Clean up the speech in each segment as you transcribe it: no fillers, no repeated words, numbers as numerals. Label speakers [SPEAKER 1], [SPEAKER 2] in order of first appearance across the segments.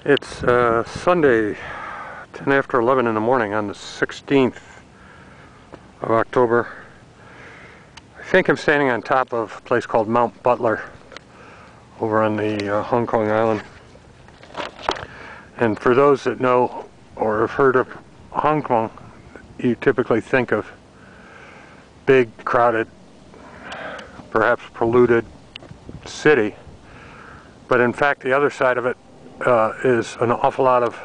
[SPEAKER 1] It's Sunday, 10 after 11 in the morning on the 16th of October. I think I'm standing on top of a place called Mount Butler over on the Hong Kong island. And for those that know or have heard of Hong Kong, you typically think of big, crowded, perhaps polluted city. But in fact, the other side of it is an awful lot of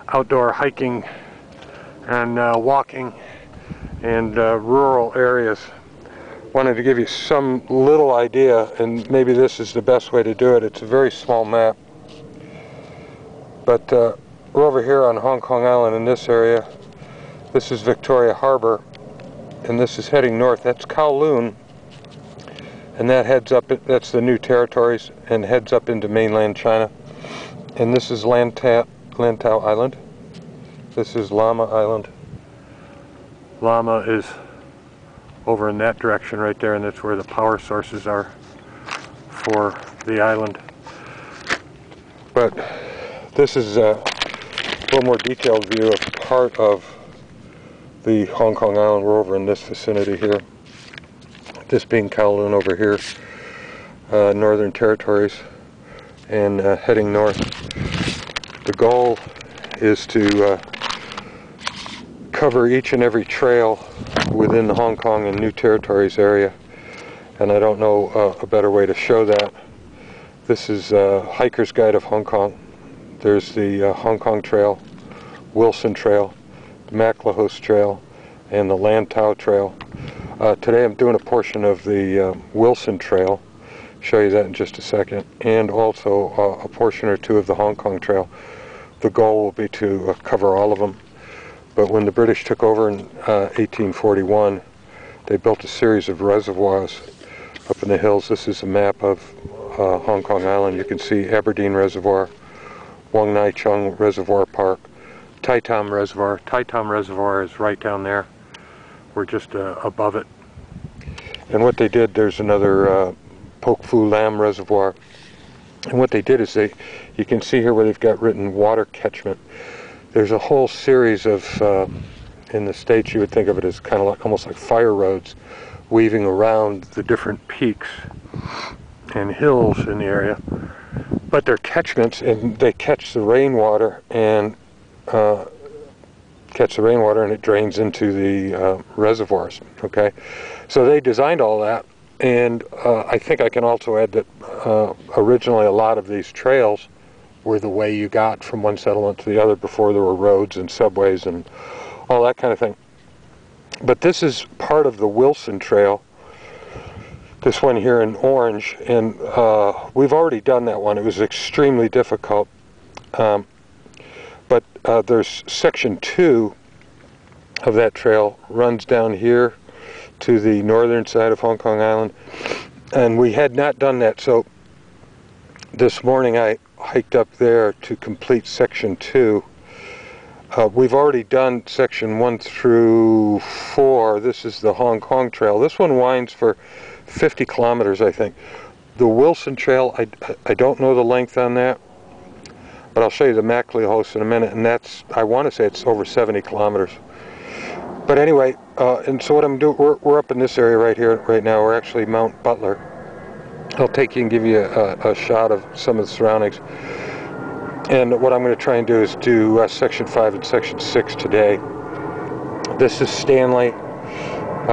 [SPEAKER 1] outdoor hiking and walking and rural areas. Wanted to give you some little idea, and maybe this is the best way to do it. It's a very small map, but we're over here on Hong Kong Island in this area. This is Victoria Harbor, and this is heading north. That's Kowloon, and that heads up, that's the New Territories, and heads up into mainland China. And this is Lantau Island. This is Lama Island. Lama is over in that direction right there, and that's where the power sources are for the island. But this is a little more detailed view of part of the Hong Kong Island. We're over in this vicinity here. This being Kowloon over here, Northern Territories, and heading north. The goal is to cover each and every trail within the Hong Kong and New Territories area, and I don't know a better way to show that. This is Hiker's Guide of Hong Kong. There's the Hong Kong Trail, Wilson Trail, Maclehose Trail, and the Lantau Trail. Today I'm doing a portion of the Wilson Trail. Show you that in just a second, and also a portion or two of the Hong Kong Trail. The goal will be to cover all of them. But when the British took over in 1841, they built a series of reservoirs up in the hills. This is a map of Hong Kong Island. You can see Aberdeen Reservoir, Wong Nai Chung Reservoir Park, Tai Tam Reservoir. Tai Tam Reservoir is right down there. We're just above it. And what they did, there's another Pok Fu Lam Reservoir. And what they did is you can see here where they've got written water catchment. There's a whole series of, in the States you would think of it as kind of like, almost like fire roads, weaving around the different peaks and hills in the area. But they're catchments, and they catch the rainwater and it drains into the reservoirs. Okay, so they designed all that, and I think I can also add that originally a lot of these trails were the way you got from one settlement to the other before there were roads and subways and all that kind of thing. But this is part of the Wilson Trail, this one here in orange, and we've already done that one. It was extremely difficult. But there's section 2 of that trail runs down here to the northern side of Hong Kong Island, and we had not done that, so this morning I hiked up there to complete section 2. We've already done section 1 through 4. This is the Hong Kong Trail. This one winds for 50 kilometers, I think. The Wilson Trail, I don't know the length on that, but I'll show you the Maclehose in a minute, and that's, I want to say it's over 70 kilometers. But anyway, and so what I'm doing, we're up in this area right here, right now. We're actually Mount Butler. I'll take you and give you a shot of some of the surroundings. And what I'm going to try and do is do section 5 and section 6 today. This is Stanley.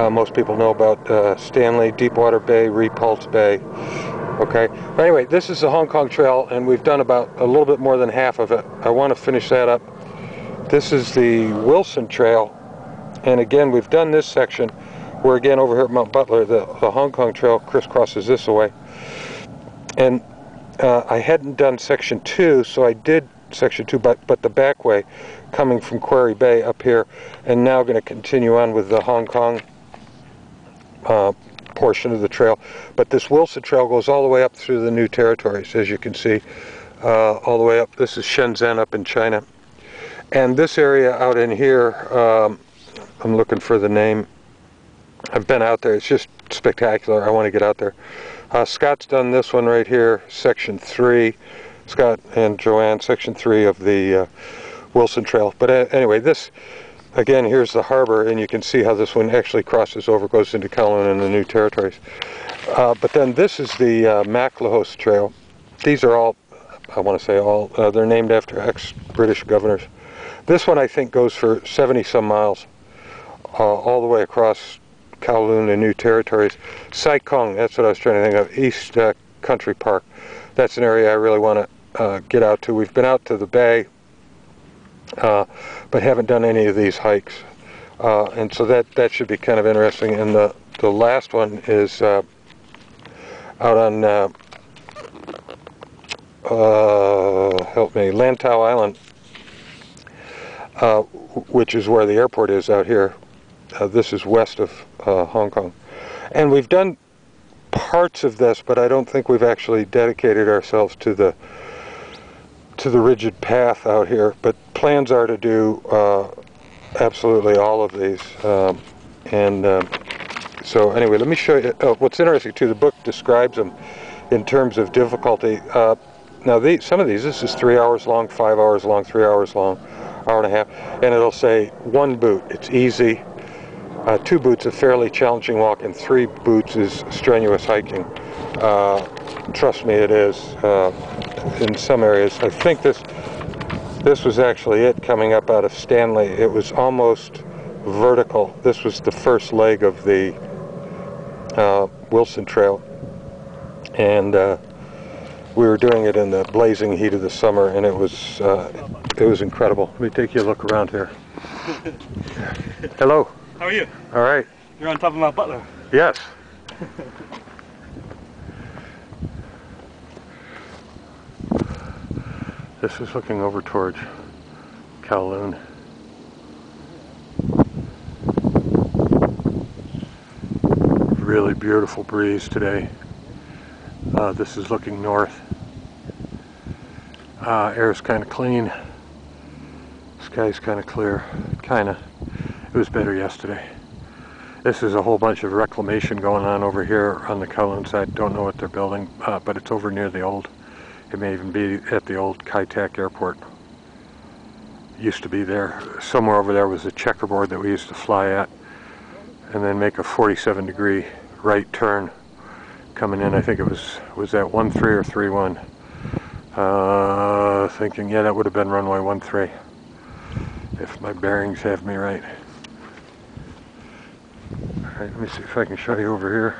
[SPEAKER 1] Most people know about Stanley, Deepwater Bay, Repulse Bay. Okay, but anyway, this is the Hong Kong Trail, and we've done about a little bit more than half of it. I want to finish that up. This is the Wilson Trail, and again, we've done this section. We're again over here at Mount Butler. The Hong Kong Trail crisscrosses this away. And I hadn't done section 2, so I did section 2, but the back way, coming from Quarry Bay up here, and now going to continue on with the Hong Kong portion of the trail. But this Wilson Trail goes all the way up through the New Territories, as you can see, all the way up. This is Shenzhen up in China. And this area out in here, I'm looking for the name. I've been out there. It's just spectacular. I want to get out there. Scott's done this one right here, section 3. Scott and Joanne, section 3 of the Wilson Trail. But anyway, this, again, here's the harbor, and you can see how this one actually crosses over, goes into Kowloon and the New Territories. But then this is the MacLehose Trail. These are all, I want to say all, they're named after ex-British governors. This one, I think, goes for 70-some miles, all the way across Kowloon and New Territories. Sai Kung, that's what I was trying to think of, East Country Park. That's an area I really want to get out to. We've been out to the bay, but haven't done any of these hikes. And so that should be kind of interesting. And the last one is out on, help me, Lantau Island, which is where the airport is out here. This is west of Hong Kong. And we've done parts of this, but I don't think we've actually dedicated ourselves to the rigid path out here. But plans are to do absolutely all of these. So anyway, let me show you. What's interesting too, the book describes them in terms of difficulty. Now some of these, this is 3 hours long, 5 hours long, 3 hours long, hour and a half, and it'll say 1 boot, it's easy. 2 boots, a fairly challenging walk, and 3 boots is strenuous hiking. Trust me, it is. In some areas, I think this was actually it coming up out of Stanley. It was almost vertical. This was the first leg of the Wilson Trail, and we were doing it in the blazing heat of the summer, and it was incredible. Let me take you a look around here. Hello.
[SPEAKER 2] How are you?
[SPEAKER 1] All right.
[SPEAKER 2] You're on top of Mount Butler.
[SPEAKER 1] Yes. This is looking over towards Kowloon. Really beautiful breeze today. This is looking north. Air's kind of clean. Sky's kind of clear. Kind of. It was better yesterday. This is a whole bunch of reclamation going on over here on the Kowloon side. Don't know what they're building, but it's over near the old. It may even be at the old Kai Tak airport. Used to be there. Somewhere over there was a checkerboard that we used to fly at, and then make a 47-degree right turn coming in. I think it was that 13 or 31. Thinking, yeah, that would have been runway 13 if my bearings have me right. Alright, let me see if I can show you over here.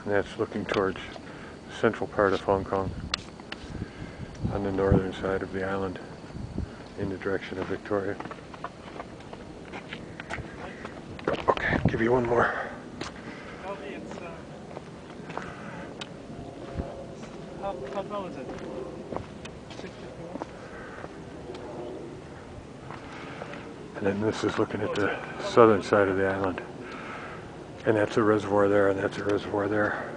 [SPEAKER 1] And that's looking towards the central part of Hong Kong, on the northern side of the island, in the direction of Victoria. Okay, give you one more.
[SPEAKER 2] How tall is it? 651?
[SPEAKER 1] And then this is looking at the southern side of the island. And that's a reservoir there, and that's a reservoir there.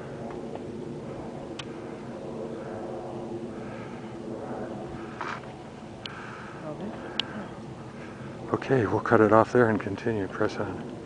[SPEAKER 1] Okay, we'll cut it off there and continue. Press on.